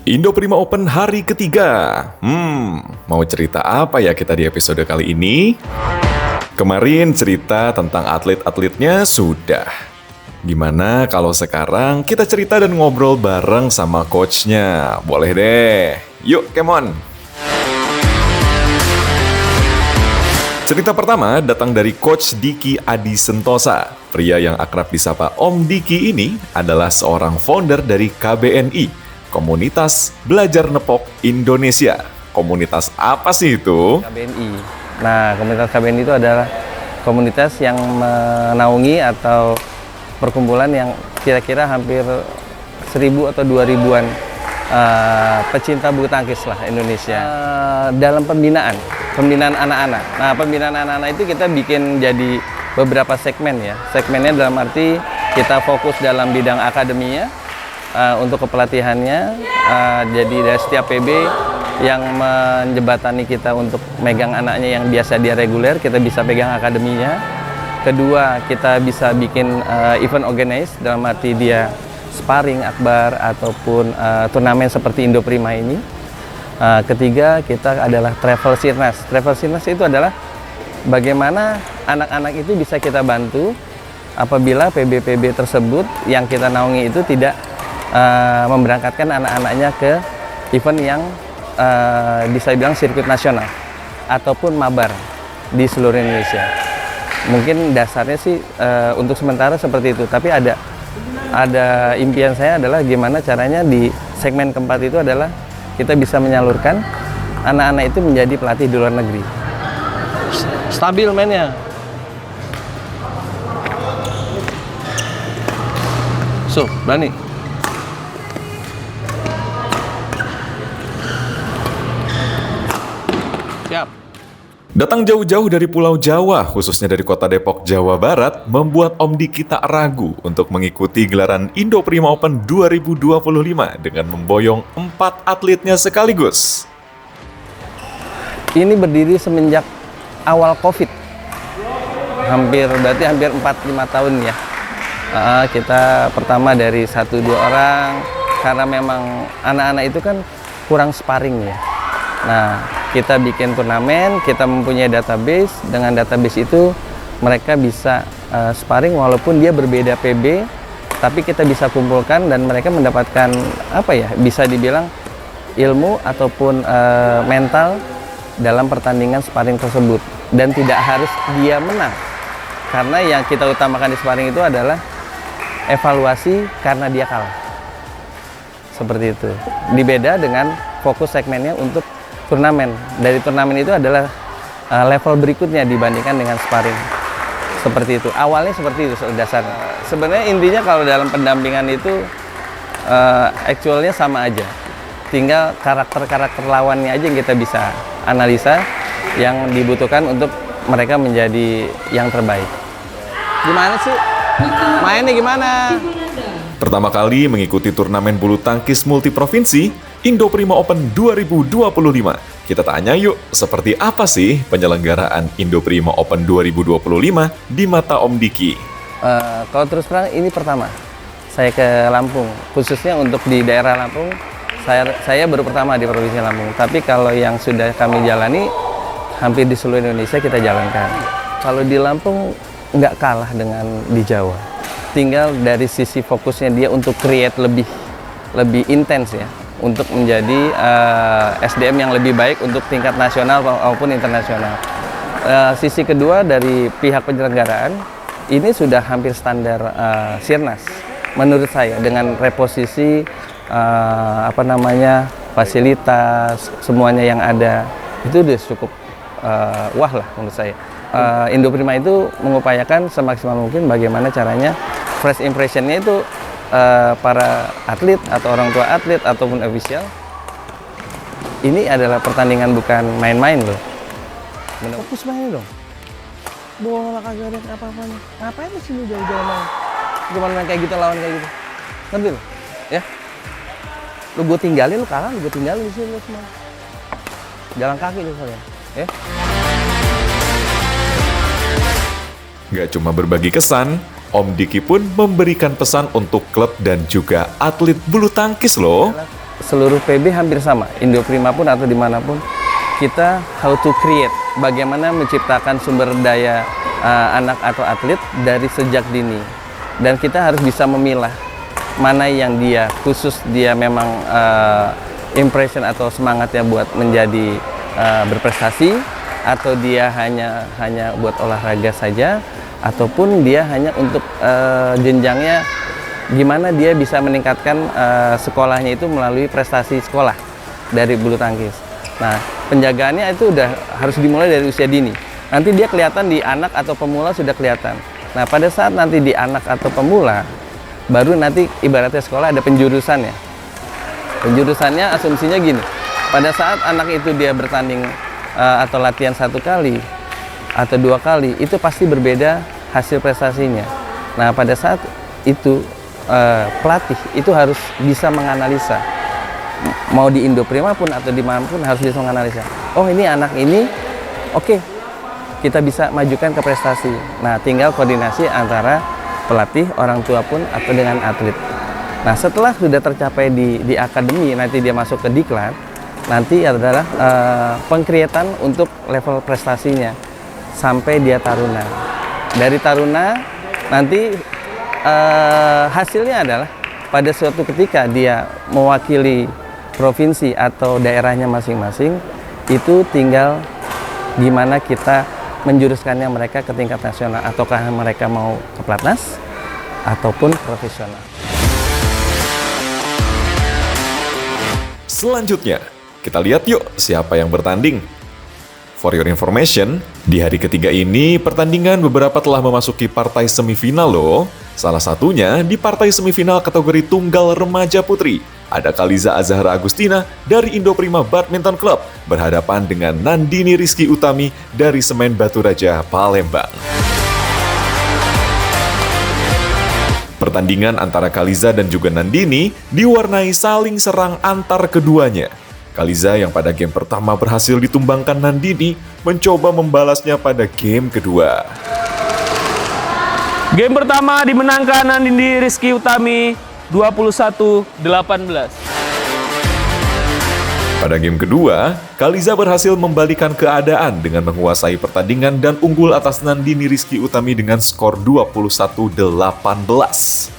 Indo Prima Open hari ketiga. Mau cerita apa ya kita di episode kali ini? Kemarin cerita tentang atlet-atletnya sudah. Gimana kalau sekarang kita cerita dan ngobrol bareng sama coachnya? Boleh deh. Yuk, come on! Cerita pertama datang dari Coach Diki Adi Sentosa. Pria yang akrab disapa Om Diki ini adalah seorang founder dari KBNI, Komunitas Belajar Nepok Indonesia. Komunitas apa sih itu? KBNI. Nah, komunitas KBNI itu adalah komunitas yang menaungi atau perkumpulan yang kira-kira hampir 1.000 atau 2.000-an pecinta bulu tangkis lah Indonesia. Dalam pembinaan anak-anak. Nah, pembinaan anak-anak itu kita bikin jadi beberapa segmen ya. Segmennya dalam arti kita fokus dalam bidang akademinya, untuk kepelatihannya. Jadi dari setiap PB yang menjembatani kita untuk megang anaknya yang biasa dia reguler, kita bisa pegang akademinya. Kedua, kita bisa bikin event organize dalam arti dia sparring akbar ataupun turnamen seperti Indo Prima ini. Ketiga, kita adalah travel sirnas. Travel sirnas itu adalah bagaimana anak-anak itu bisa kita bantu apabila PB-PB tersebut yang kita naungi itu tidak memberangkatkan anak-anaknya ke event yang bisa dibilang sirkuit nasional ataupun mabar di seluruh Indonesia. Mungkin dasarnya sih untuk sementara seperti itu, tapi ada impian saya adalah gimana caranya di segmen keempat itu adalah kita bisa menyalurkan anak-anak itu menjadi pelatih di luar negeri. Stabil mainnya. So, berani. Siap. Datang jauh-jauh dari Pulau Jawa, khususnya dari kota Depok, Jawa Barat, membuat Om Diki tak ragu untuk mengikuti gelaran Indo Prima Open 2025 dengan memboyong 4 atletnya sekaligus. Ini berdiri semenjak awal COVID. Berarti hampir 4-5 tahun ya. Kita pertama dari 1-2 orang, karena memang anak-anak itu kan kurang sparring ya. Nah, kita bikin turnamen, kita mempunyai database. Dengan database itu mereka bisa sparring walaupun dia berbeda PB, tapi kita bisa kumpulkan dan mereka mendapatkan bisa dibilang ilmu ataupun mental dalam pertandingan sparring tersebut. Dan tidak harus dia menang, karena yang kita utamakan di sparring itu adalah evaluasi karena dia kalah. Seperti itu. Dibeda dengan fokus segmennya untuk turnamen. Dari turnamen itu adalah level berikutnya dibandingkan dengan sparring. Seperti itu. Awalnya seperti itu dasarnya. Sebenarnya intinya kalau dalam pendampingan itu actualnya sama aja. Tinggal karakter-karakter lawannya aja yang kita bisa analisa yang dibutuhkan untuk mereka menjadi yang terbaik. Gimana sih? Mainnya gimana? Pertama kali mengikuti turnamen bulu tangkis multiprovinsi Indo Prima Open 2025. Kita tanya yuk, seperti apa sih penyelenggaraan Indo Prima Open 2025 di mata Om Diki? Kalau terus terang ini pertama saya ke Lampung, khususnya untuk di daerah Lampung. Saya baru pertama di Provinsi Lampung. Tapi kalau yang sudah kami jalani hampir di seluruh Indonesia kita jalankan. Kalau di Lampung nggak kalah dengan di Jawa. Tinggal dari sisi fokusnya dia untuk create lebih intens ya, untuk menjadi SDM yang lebih baik untuk tingkat nasional maupun internasional. Sisi kedua dari pihak penyelenggaraan, ini sudah hampir standar sirnas menurut saya, dengan reposisi fasilitas semuanya yang ada itu sudah cukup wah lah menurut saya. Indo Prima itu mengupayakan semaksimal mungkin bagaimana caranya first impression-nya itu para atlet atau orang tua atlet ataupun official, ini adalah pertandingan bukan main-main loh. Fokus main dong. Bola kagak ada apa-apanya. Ngapain di sini jauh-jauh main? Gimana main kayak gitu, lawan kayak gitu. Ngerti lo? Ya. Lu gue tinggalin, lu kalah, lu gue tinggalin di sini semua. Jalan kaki lu soalnya. Ya. Gak cuma berbagi kesan, Om Diki pun memberikan pesan untuk klub dan juga atlet bulu tangkis loh. seluruh PB hampir sama, Indo Prima pun atau dimanapun, kita how to create, bagaimana menciptakan sumber daya anak atau atlet dari sejak dini. Dan kita harus bisa memilah mana yang dia khusus, dia memang impression atau semangatnya buat menjadi berprestasi, atau dia hanya buat olahraga saja, ataupun dia hanya untuk jenjangnya gimana dia bisa meningkatkan sekolahnya itu melalui prestasi sekolah dari bulu tangkis. Nah, penjagaannya itu udah harus dimulai dari usia dini. Nanti dia kelihatan di anak atau pemula sudah kelihatan. Nah, pada saat nanti di anak atau pemula, baru nanti ibaratnya sekolah ada penjurusannya. Penjurusannya asumsinya gini, pada saat anak itu dia bertanding atau latihan 1 kali atau 2 kali, itu pasti berbeda hasil prestasinya. Nah, pada saat itu pelatih itu harus bisa menganalisa, mau di Indo Prima pun atau di mana pun harus bisa menganalisa. Oh, ini anak ini oke, kita bisa majukan ke prestasi. Nah, tinggal koordinasi antara pelatih, orang tua pun atau dengan atlet. Nah, setelah sudah tercapai di akademi, nanti dia masuk ke diklat, nanti adalah pengkreatan untuk level prestasinya sampai dia taruna. Dari taruna nanti hasilnya adalah pada suatu ketika dia mewakili provinsi atau daerahnya masing-masing, itu tinggal gimana kita menjuruskannya mereka ke tingkat nasional, ataukah mereka mau ke pelatnas ataupun profesional. Selanjutnya, kita lihat yuk siapa yang bertanding. For your information, di hari ketiga ini pertandingan beberapa telah memasuki partai semifinal loh. Salah satunya di partai semifinal kategori tunggal remaja putri. Ada Kaliza Azahra Agustina dari Indo Prima Badminton Club berhadapan dengan Nandini Rizky Utami dari Semen Batu Raja, Palembang. Pertandingan antara Kaliza dan juga Nandini diwarnai saling serang antar keduanya. Kaliza yang pada game pertama berhasil ditumbangkan Nandini mencoba membalasnya pada game kedua. Game pertama dimenangkan Nandini Rizky Utami 21-18. Pada game kedua, Kaliza berhasil membalikan keadaan dengan menguasai pertandingan dan unggul atas Nandini Rizky Utami dengan skor 21-18.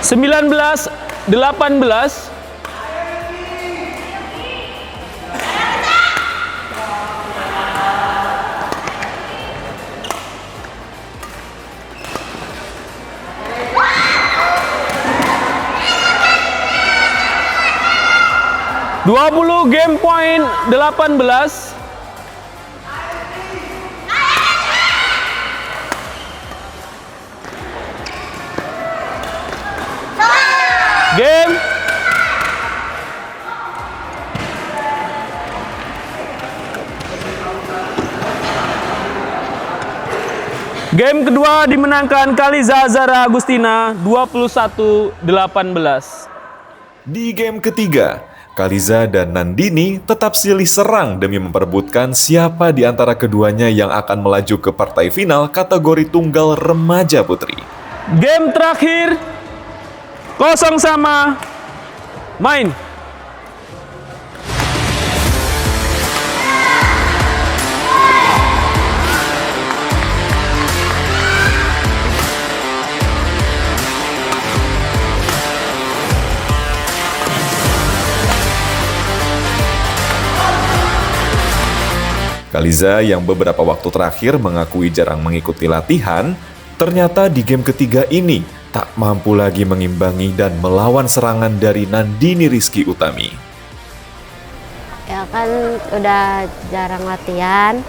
19-18. Game point 18. Game. Game kedua dimenangkan Kaliza Azahra Agustina 21-18. Di game ketiga, Kaliza dan Nandini tetap silih serang demi memperebutkan siapa di antara keduanya yang akan melaju ke partai final kategori tunggal remaja putri. Game terakhir 0 sama, main. Kaliza yang beberapa waktu terakhir mengakui jarang mengikuti latihan, ternyata di game ketiga ini tak mampu lagi mengimbangi dan melawan serangan dari Nandini Rizky Utami. Ya kan udah jarang latihan,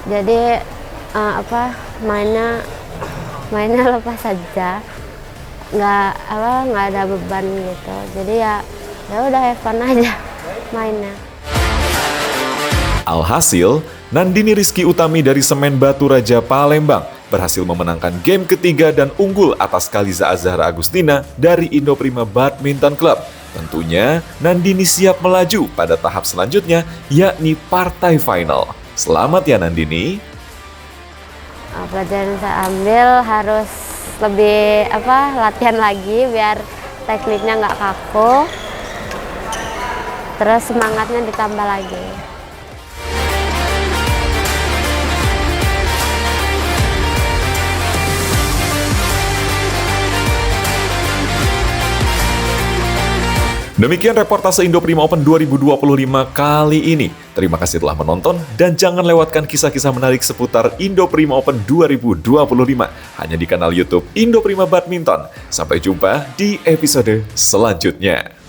jadi mainnya lepas saja, nggak ada beban gitu, jadi ya udah have fun aja mainnya. Alhasil, Nandini Rizky Utami dari Semen Batu Raja, Palembang berhasil memenangkan game ketiga dan unggul atas Kaliza Azahra Agustina dari Indo Prima Badminton Club. Tentunya, Nandini siap melaju pada tahap selanjutnya, yakni partai final. Selamat ya Nandini. Pelajaran yang saya ambil harus lebih latihan lagi biar tekniknya nggak kaku, terus semangatnya ditambah lagi. Demikian reportase Indo Prima Open 2025 kali ini. Terima kasih telah menonton dan jangan lewatkan kisah-kisah menarik seputar Indo Prima Open 2025 hanya di kanal YouTube Indo Prima Badminton. Sampai jumpa di episode selanjutnya.